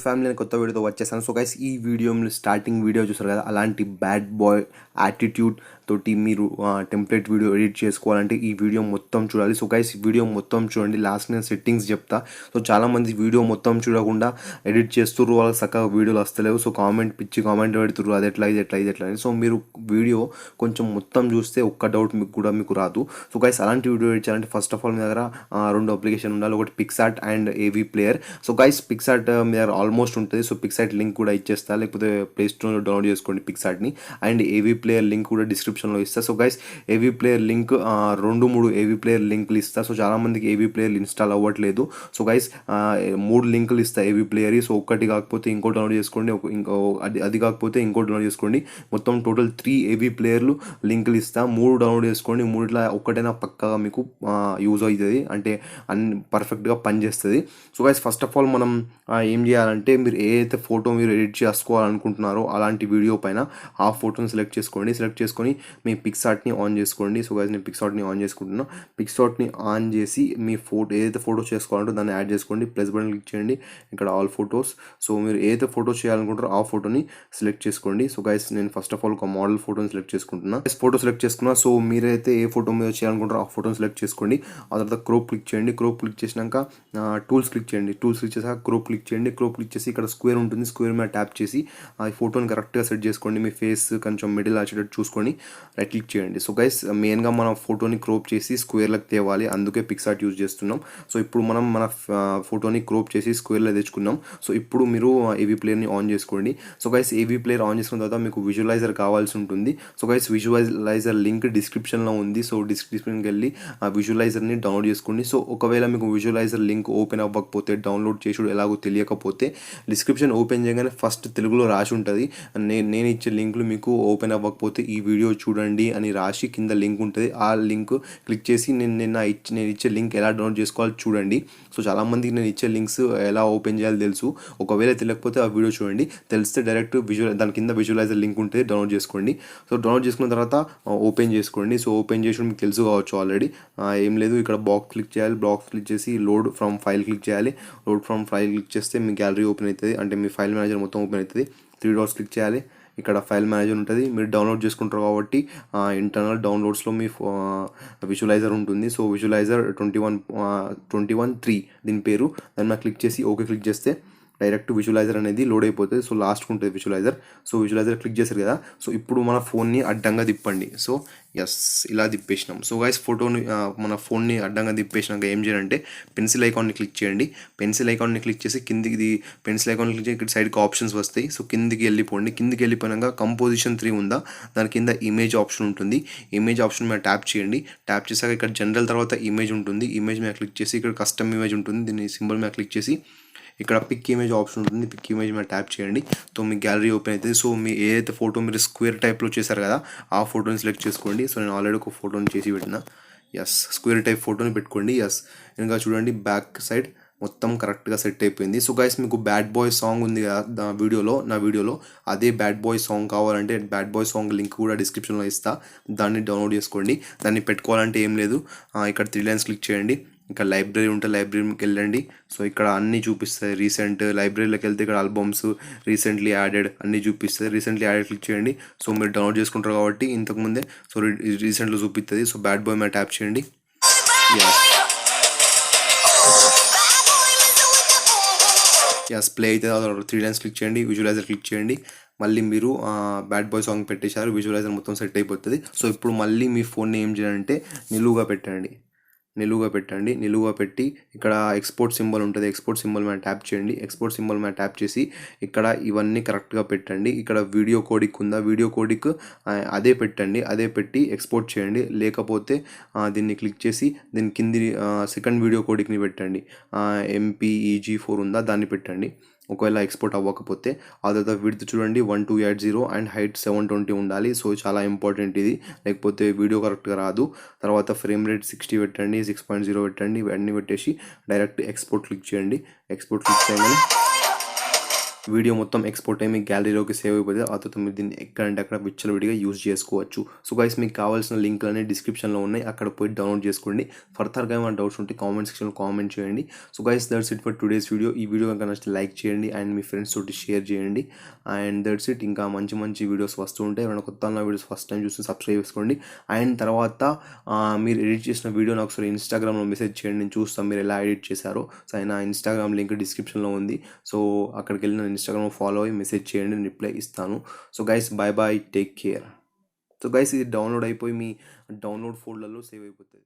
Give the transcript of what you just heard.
Family కొత్త వీడియోతో వచ్చేసాను. సో గైస్ ఈ వీడియో మీరు స్టార్టింగ్ వీడియో చూసారు కదా, అలాంటి బ్యాడ్ బాయ్ యాటిట్యూడ్ తోటి మీరు టెంప్లెట్ వీడియో ఎడిట్ చేసుకోవాలంటే ఈ వీడియో మొత్తం చూడాలి. సో గైస్ ఈ వీడియో మొత్తం చూడండి, లాస్ట్ నేను సెట్టింగ్స్ చెప్తా. సో చాలామంది వీడియో మొత్తం చూడకుండా ఎడిట్ చేస్తుర్రు, వాళ్ళకి చక్కగా వీడియోలు వస్తలేవు. సో కామెంట్ పెడుతుర్రు, అది ఎట్లా ఇది ఎట్లా ఇది ఎట్లా అని. సో మీరు వీడియో కొంచెం మొత్తం చూస్తే ఒక్క డౌట్ మీకు రాదు. సో గైస్ అలాంటి వీడియో ఎడిట్ చేయాలంటే ఫస్ట్ ఆఫ్ ఆల్ మీ దగ్గర రెండు అప్లికేషన్ ఉండాలి, ఒకటి పిక్సార్ట్ అండ్ ఏవీ ప్లేయర్. సో గైస్ పిక్సార్ట్ మీ దగ్గర ఆల్మోస్ట్ ఉంటుంది. సో పిక్సార్ట్ లింక్ కూడా ఇచ్చేస్తా, లేకపోతే ప్లే స్టోర్లో డౌన్లోడ్ చేసుకోండి పిక్సార్ట్ని. అండ్ ఏవీ ప్లేయర్ లింక్ కూడా డిస్క్రిప్షన్లో ఇస్తా. సో గైస్ ఏవీ ప్లేయర్ లింక్ 2-3 ఏవీ ప్లేయర్ లింక్లు ఇస్తా. సో చాలామందికి ఏవీ ప్లేయర్ ఇన్స్టాల్ అవ్వట్లేదు. సో గైస్ 3 లింకులు ఇస్తా ఏవీ ప్లేయర్. సో ఒక్కటి కాకపోతే ఇంకో డౌన్లోడ్ చేసుకోండి, అది కాకపోతే ఇంకోటి డౌన్లోడ్ చేసుకోండి. మొత్తం టోటల్ 3 ఏవీ ప్లేయర్లు లింకులు ఇస్తా. 3 డౌన్లోడ్ చేసుకోండి, 3లో ఒక్కటైనా పక్కగా మీకు యూజ్ అవుతుంది, అంటే పర్ఫెక్ట్గా పనిచేస్తుంది. So guys first of all మనం ఏం చేయాలంటే, మీరు ఏదైతే ఫోటో మీరు ఎడిట్ చేసుకోవాలనుకుంటున్నారో అలాంటి వీడియో పైన ఆ ఫోటోని సెలెక్ట్ చేసుకొని మీ పిక్సార్ట్ని ఆన్ చేసుకోండి. సో గైస్ నేను పిక్సార్ట్ని ఆన్ చేసుకుంటున్నా. పిక్సార్ట్ని ఆన్ చేసి మీ ఏదైతే ఫోటో చేసుకోవాలంటో దాన్ని యాడ్ చేసుకోండి. ప్లస్ బటన్ క్లిక్ చేయండి, ఇక్కడ ఆల్ ఫొటోస్. సో మీరు ఏదైతే ఫోటో చేయాలనుకుంటారో ఆ ఫోటోని సెలెక్ట్ చేసుకోండి. సో గైస్ నేను ఫస్ట్ ఆఫ్ ఆల్ ఒక మోడల్ ఫోటోని సెలెక్ట్ చేసుకుంటున్నా. ఫోటో సెలెక్ట్ చేసుకున్నా. సో మీరైతే ఏ ఫోటో మీద చేయాలనుకుంటారో ఆ ఫోటోని సెలెక్ట్ చేసుకోండి. ఆ తర్వాత క్రోప్ క్లిక్ చేయండి. క్రోప్ క్లిక్ చేసినాక టూల్స్ క్లిక్ చేయండి. టూల్స్ క్లిక్ చేసాక క్రోప్ క్లిక్ చేయండి. క్రోప్ క్లిక్ చేసి ఇక్కడ స్క్వేర్ ఉంటుంది, స్క్వేర్ మీద ట్యాప్ చేసి ఆ ఫోటోని కరెక్ట్గా సెట్ చేసుకోండి. మీ ఫేస్ కొంచెం మిడిల్ వచ్చేటట్టు చూసుకొని రైట్ క్లిక్ చేయండి. సో గైస్ మెయిన్గా మనం ఫోటోని క్రోప్ చేసి స్క్వేర్లకు తేవాలి, అందుకే పిక్సార్ట్ యూజ్ చేస్తున్నాం. సో ఇప్పుడు మనం మన ఫోటోని క్రోప్ చేసి స్క్వేర్లో తెచ్చుకున్నాం. సో ఇప్పుడు మీరు ఏవీ ప్లేయర్ని ఆన్ చేసుకోండి. సో గైస్ ఏవీ ప్లేయర్ ఆన్ చేసుకున్న తర్వాత మీకు విజువలైజర్ కావాల్సి ఉంటుంది. సో గైస్ విజువలైజర్ లింక్ డిస్క్రిప్షన్లో ఉంది. సో డిస్క్రిప్షన్కి వెళ్ళి ఆ విజువలైజర్ని డౌన్లోడ్ చేసుకోండి. సో ఒకవేళ మీకు విజువలైజర్ లింక్ ఓపెన్ అవ్వకపోతే, డౌన్లోడ్ చేసుడు ఎలాగో తెలియకపోతే, డిస్క్రిప్షన్ ఓపెన్ చేయగానే ఫస్ట్ తెలుగులో రాసి ఉంటుంది. నేను ఇచ్చే లింకులు మీకు ఓపెన్ అవ్వకపోతే ఈ వీడియో చూడండి అని రాసి కింద లింక్ ఉంటుంది. ఆ లింక్ క్లిక్ చేసి నేను ఇచ్చే లింక్ ఎలా డౌన్లోడ్ చేసుకోవాలో చూడండి. సో చాలామందికి నేను ఇచ్చే లింక్స్ ఎలా ఓపెన్ చేయాలో తెలుసు. ఒకవేళ తెలియకపోతే ఆ వీడియో చూడండి, తెలిస్తే డైరెక్ట్ దాని కింద విజువలైజర్ లింక్ ఉంటుంది, డౌన్లోడ్ చేసుకోండి. సో డౌన్లోడ్ చేసుకున్న తర్వాత ఓపెన్ చేసుకోండి. సో ఓపెన్ చేసి మీకు తెలుసు కావచ్చు ఆల్రెడీ. ఏం లేదు, ఇక్కడ బాక్స్ క్లిక్ చేయాలి. బాక్స్ క్లిక్ చేసి లోడ్ ఫ్రమ్ ఫైల్ క్లిక్ చేయాలి. లోడ్ ఫ్రమ్ ఫైల్ క్లిక్ చేస్తే మీ గ్యాలరీ ఓపెన్ అవుతుంది, అంటే మీ ఫైల్ మేనేజర్ మొత్తం ఓపెన్ అవుతుంది. 3 డాట్స్ క్లిక్ చేయాలి. ఇక్కడ ఫైల్ మేనేజర్ ఉంటుంది. మీరు డౌన్లోడ్ చేసుకుంటారు కాబట్టి ఇంటర్నల్ డౌన్లోడ్స్లో మీ విజువలైజర్ ఉంటుంది. సో విజువలైజర్ 21.3 దీని పేరు. దాన్ని మీద క్లిక్ చేసి ఓకే క్లిక్ చేస్తే డైరెక్ట్ విజువలైజర్ అనేది లోడ్ అయిపోతుంది. సో లాస్ట్కి ఉంటుంది విజువలైజర్. సో విజువలైజర్ క్లిక్ చేశారు కదా. సో ఇప్పుడు మన ఫోన్ని అడ్డంగా తిప్పండి. సో ఎస్, ఇలా తిప్పేసినాం. సో గైస్ ఫోటోని మన ఫోన్ని అడ్డంగా తిప్పేసినాక ఏం చేయాలంటే, పెన్సిల్ ఐకాన్ని క్లిక్ చేయండి. పెన్సిల్ ఐకాన్ని క్లిక్ చేసి కిందికి పెన్సిల్ ఐకాన్ క్లిక్ చేసి ఇక్కడ సైడ్కి ఆప్షన్స్ వస్తాయి. సో కిందికి వెళ్ళిపోండి. కిందికి వెళ్ళిపోయినాక కంపోజిషన్ 3 ఉందా, దాని కింద ఇమేజ్ ఆప్షన్ ఉంటుంది. ఇమేజ్ ఆప్షన్ మీద ట్యాప్ చేయండి. ట్యాప్ చేశాక ఇక్కడ జనరల్ తర్వాత ఇమేజ్ ఉంటుంది. ఇమేజ్ మీద క్లిక్ చేసి ఇక్కడ కస్టమ్ ఇమేజ్ ఉంటుంది, దీన్ని సింబల్ మీద క్లిక్ చేసి ఇక్కడ పిక్ ఇమేజ్ ఆప్షన్ ఉంటుంది. పిక్ ఇమేజ్ మీద ట్యాప్ చేయండి. సో మీ గ్యాలరీ ఓపెన్ అవుతుంది. సో మీ ఏదైతే ఫోటో మీరు స్క్వేర్ టైప్లో చేశారు కదా ఆ ఫోటోని సెలెక్ట్ చేసుకోండి. సో నేను ఆల్రెడీ ఒక ఫోటోని చేసి పెట్టిన. ఎస్, స్క్వేర్ టైప్ ఫోటోని పెట్టుకోండి. ఎస్, ఇంకా చూడండి బ్యాక్ సైడ్ మొత్తం కరెక్ట్గా సెట్ అయిపోయింది. సో గైస్ మీకు బ్యాడ్ బాయ్ సాంగ్ ఉంది కదా నా వీడియోలో అదే బ్యాడ్ బాయ్ సాంగ్ కావాలంటే బ్యాడ్ బాయ్ సాంగ్ లింక్ కూడా డిస్క్రిప్షన్లో ఇస్తా, దాన్ని డౌన్లోడ్ చేసుకోండి. దాన్ని పెట్టుకోవాలంటే ఏం లేదు, ఇక్కడ 3 లైన్స్ క్లిక్ చేయండి. ఇక్కడ లైబ్రరీ ఉంటే లైబ్రరీకి వెళ్ళండి. సో ఇక్కడ అన్నీ చూపిస్తాయి. రీసెంట్ లైబ్రరీలోకి వెళ్తే ఇక్కడ ఆల్బమ్స్ రీసెంట్లీ యాడెడ్ అన్నీ చూపిస్తుంది. రీసెంట్లీ యాడెడ్ క్లిక్ చేయండి. సో మీరు డౌన్లోడ్ చేసుకుంటారు కాబట్టి ఇంతకుముందే సో రీసెంట్లో చూపిస్తుంది. సో బ్యాడ్ బాయ్ మీద ట్యాప్ చేయండి. ఎస్, ప్లే అయితే 3 లైన్స్ క్లిక్ చేయండి. విజువలైజర్ క్లిక్ చేయండి. మళ్ళీ మీరు బ్యాడ్ బాయ్ సాంగ్ పెట్టేశారు, విజువలైజర్ మొత్తం సెట్ అయిపోతుంది. సో ఇప్పుడు మళ్ళీ మీ ఫోన్ని ఏం చేయాలంటే నిలువుగా పెట్టండి. నిలువుగా పెట్టి ఇక్కడ ఎక్స్పోర్ట్ సింబల్ ఉంటుంది. ఎక్స్పోర్ట్ సింబల్ మీద ట్యాప్ చేయండి. ఎక్స్పోర్ట్ సింబల్ మీద ట్యాప్ చేసి ఇక్కడ ఇవన్నీ కరెక్ట్గా పెట్టండి. ఇక్కడ వీడియో కోడిక్ ఉందా, వీడియో కోడిక్ అదే పెట్టండి. అదే పెట్టి ఎక్స్పోర్ట్ చేయండి. లేకపోతే దీన్ని క్లిక్ చేసి దీని కింది సెకండ్ వీడియో కోడిక్ని పెట్టండి. MPEG4 ఉందా, దాన్ని పెట్టండి. ఒకవేళ ఎక్స్పోర్ట్ అవ్వకపోతే ఆ తర్వాత విడ్త్ చూడండి 1280 అండ్ హైట్ 720 ఉండాలి. సో చాలా ఇంపార్టెంట్ ఇది, లేకపోతే వీడియో కరెక్ట్గా రాదు. తర్వాత ఫ్రేమ్ రేట్ 60 పెట్టండి, 6.0 పెట్టండి. ఇవన్నీ పెట్టేసి డైరెక్ట్ ఎక్స్పోర్ట్ క్లిక్ చేయండి. ఎక్స్పోర్ట్ క్లిక్ చేయగానే వీడియో మొత్తం ఎక్స్పోర్ట్ అయ్యి మీ గ్యాలరీలోకి సేవ్ అయిపోతే ఆ తర్వాత మీరు దీన్ని ఎక్కడంటే అక్కడ విచ్చలవిడిగా యూజ్ చేసుకోవచ్చు. సో గైస్ మీకు కావాల్సిన లింక్లు డిస్క్రిప్షన్లో ఉన్నాయి, అక్కడ పోయి డౌన్లోడ్ చేసుకోండి. ఫర్దర్గా ఏమైనా డౌట్స్ ఉంటే కామెంట్ సెక్షన్లో కామెంట్ చేయండి. So guys that's it for today's video. ఈ వీడియో కనుక నచ్చితే లైక్ చేయండి అండ్ మీ ఫ్రెండ్స్ తోటి షేర్ చేయండి. And that's it. ఇంకా మంచి మంచి వీడియోస్ వస్తూ ఉంటాయి. ఏమైనా కొత్త వీడియోస్ ఫస్ట్ టైం చూస్తే సబ్స్క్రైబ్ చేసుకోండి. అండ్ తర్వాత మీరు ఎడిట్ చేసిన వీడియోని ఒకసారి ఇన్స్టాగ్రామ్లో మెసేజ్ చేయండి, నేను చూస్తాను మీరు ఎలా ఎడిట్ చేశారో. సో నా ఇన్స్టాగ్రామ్ లింక్ డిస్క్రిప్షన్లో ఉంది. సో అక్కడికి వెళ్ళి నేను ఇన్స్టాగ్రామ్ ఫాలో అయ్యి మెసేజ్ చేయండి, నేను రిప్లై ఇస్తాను. So guys bye bye, take care. So guys ఇది డౌన్లోడ్ అయిపోయి మీ డౌన్లోడ్ ఫోల్డర్లో సేవ్ అయిపోతుంది.